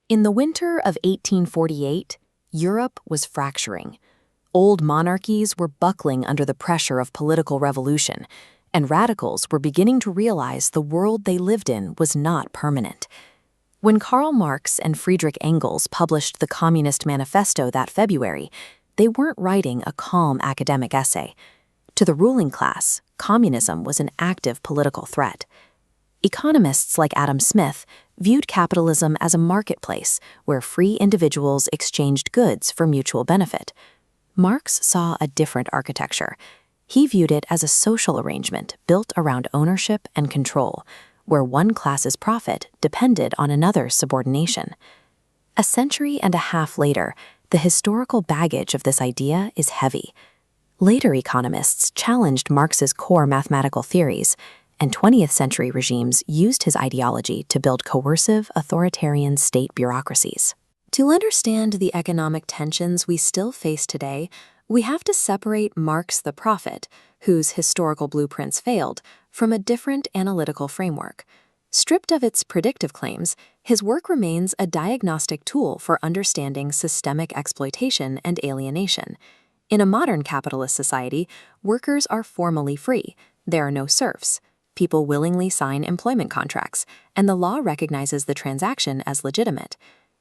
In the winter of 1848, Europe was fracturing. Old monarchies were buckling under the pressure of political revolution, and radicals were beginning to realize the world they lived in was not permanent. When Karl Marx and Friedrich Engels published the Communist Manifesto that February, they weren't writing a calm academic essay. To the ruling class, communism was an active political threat. Economists like Adam Smith viewed capitalism as a marketplace where free individuals exchanged goods for mutual benefit. Marx saw a different architecture. He viewed it as a social arrangement built around ownership and control, where one class's profit depended on another's subordination. A century and a half later, the historical baggage of this idea is heavy. Later economists challenged Marx's core mathematical theories, and 20th century regimes used his ideology to build coercive, authoritarian state bureaucracies. To understand the economic tensions we still face today, we have to separate Marx the prophet, whose historical blueprints failed, from a different analytical framework. Stripped of its predictive claims, his work remains a diagnostic tool for understanding systemic exploitation and alienation. In a modern capitalist society, workers are formally free. There are no serfs. People willingly sign employment contracts, and the law recognizes the transaction as legitimate.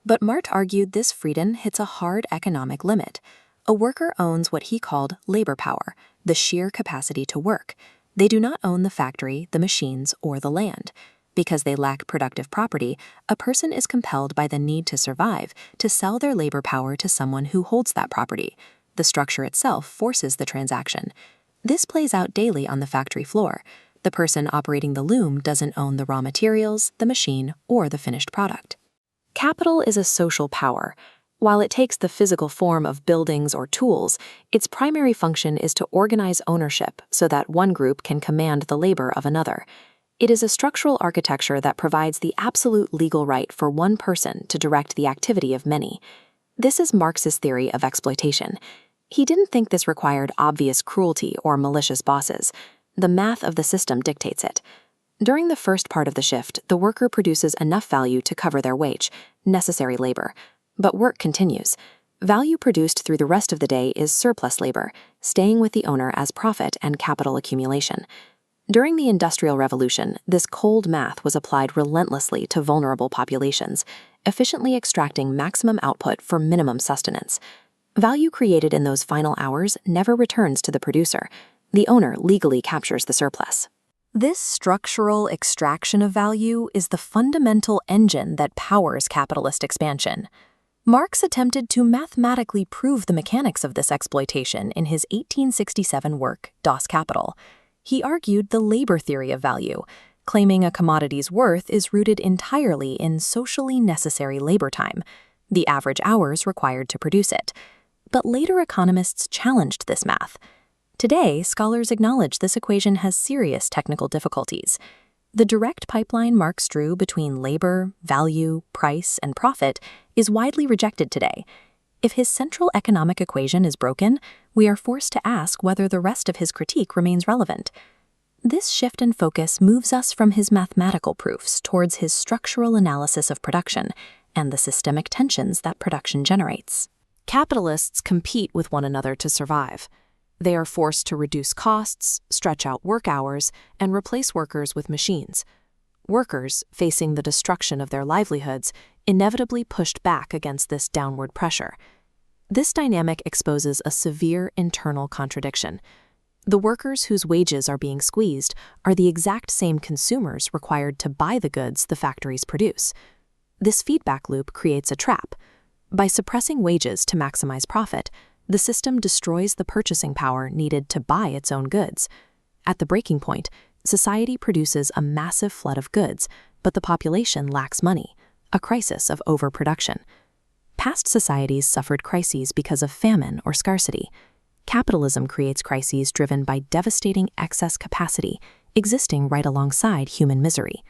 But Marx argued this freedom hits a hard economic limit. A worker owns what he called labor power, the sheer capacity to work. They do not own the factory, the machines, or the land. Because they lack productive property, a person is compelled by the need to survive to sell their labor power to someone who holds that property. The structure itself forces the transaction. This plays out daily on the factory floor. The person operating the loom doesn't own the raw materials, the machine, or the finished product. Capital is a social power. While it takes the physical form of buildings or tools, its primary function is to organize ownership so that one group can command the labor of another. It is a structural architecture that provides the absolute legal right for one person to direct the activity of many. This is Marx's theory of exploitation. He didn't think this required obvious cruelty or malicious bosses. The math of the system dictates it. During the first part of the shift, the worker produces enough value to cover their wage, necessary labor. But work continues. Value produced through the rest of the day is surplus labor, staying with the owner as profit and capital accumulation. During the Industrial Revolution, this cold math was applied relentlessly to vulnerable populations, efficiently extracting maximum output for minimum sustenance. Value created in those final hours never returns to the producer. The owner legally captures the surplus. This structural extraction of value is the fundamental engine that powers capitalist expansion. Marx attempted to mathematically prove the mechanics of this exploitation in his 1867 work, Das Kapital. He argued the labor theory of value, claiming a commodity's worth is rooted entirely in socially necessary labor time, the average hours required to produce it. But later economists challenged this math. Today, scholars acknowledge this equation has serious technical difficulties. The direct pipeline Marx drew between labor, value, price, and profit is widely rejected today. If his central economic equation is broken, we are forced to ask whether the rest of his critique remains relevant. This shift in focus moves us from his mathematical proofs towards his structural analysis of production and the systemic tensions that production generates. Capitalists compete with one another to survive. They are forced to reduce costs, stretch out work hours, and replace workers with machines. Workers, facing the destruction of their livelihoods, inevitably pushed back against this downward pressure. This dynamic exposes a severe internal contradiction. The workers whose wages are being squeezed are the exact same consumers required to buy the goods the factories produce. This feedback loop creates a trap. By suppressing wages to maximize profit, the system destroys the purchasing power needed to buy its own goods. At the breaking point, society produces a massive flood of goods, but the population lacks money, a crisis of overproduction. Past societies suffered crises because of famine or scarcity. Capitalism creates crises driven by devastating excess capacity, existing right alongside human misery.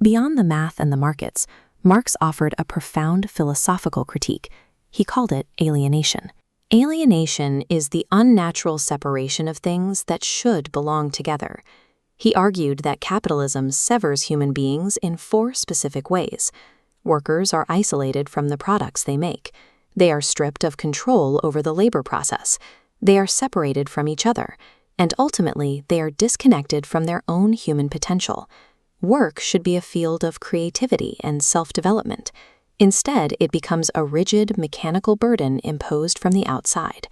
Beyond the math and the markets, Marx offered a profound philosophical critique. He called it alienation. Alienation is the unnatural separation of things that should belong together. He argued that capitalism severs human beings in 4 specific ways: workers are isolated from the products they make. They are stripped of control over the labor process. They are separated from each other, and ultimately they are disconnected from their own human potential. Work should be a field of creativity and self-development. Instead, it becomes a rigid, mechanical burden imposed from the outside.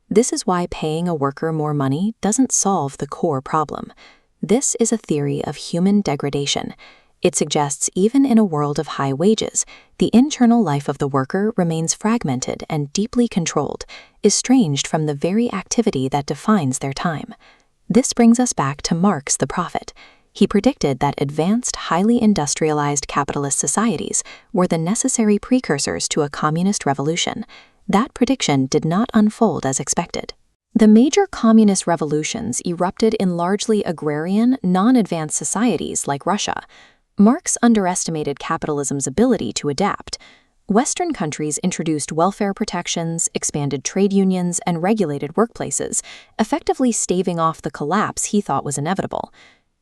This is why paying a worker more money doesn't solve the core problem. This is a theory of human degradation. It suggests even in a world of high wages, the internal life of the worker remains fragmented and deeply controlled, estranged from the very activity that defines their time. This brings us back to Marx the prophet. He predicted that advanced, highly industrialized capitalist societies were the necessary precursors to a communist revolution. That prediction did not unfold as expected. The major communist revolutions erupted in largely agrarian, non-advanced societies like Russia. Marx underestimated capitalism's ability to adapt. Western countries introduced welfare protections, expanded trade unions, and regulated workplaces, effectively staving off the collapse he thought was inevitable.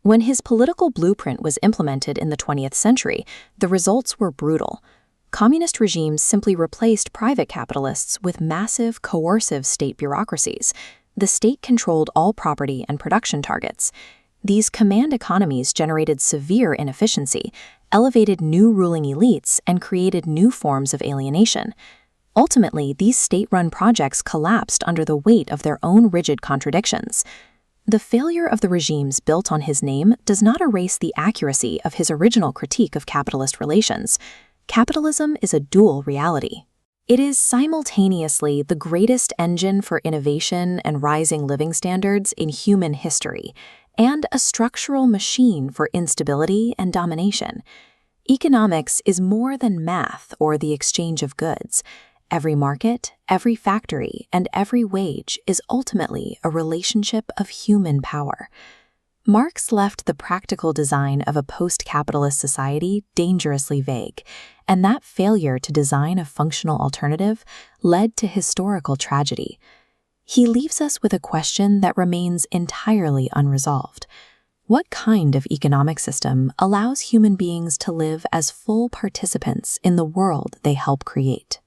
When his political blueprint was implemented in the 20th century, the results were brutal. Communist regimes simply replaced private capitalists with massive, coercive state bureaucracies. The state controlled all property and production targets. These command economies generated severe inefficiency, elevated new ruling elites, and created new forms of alienation. Ultimately, these state-run projects collapsed under the weight of their own rigid contradictions. The failure of the regimes built on his name does not erase the accuracy of his original critique of capitalist relations. Capitalism is a dual reality. It is simultaneously the greatest engine for innovation and rising living standards in human history, and a structural machine for instability and domination. Economics is more than math or the exchange of goods. Every market, every factory, and every wage is ultimately a relationship of human power. Marx left the practical design of a post-capitalist society dangerously vague, and that failure to design a functional alternative led to historical tragedy. He leaves us with a question that remains entirely unresolved. What kind of economic system allows human beings to live as full participants in the world they help create?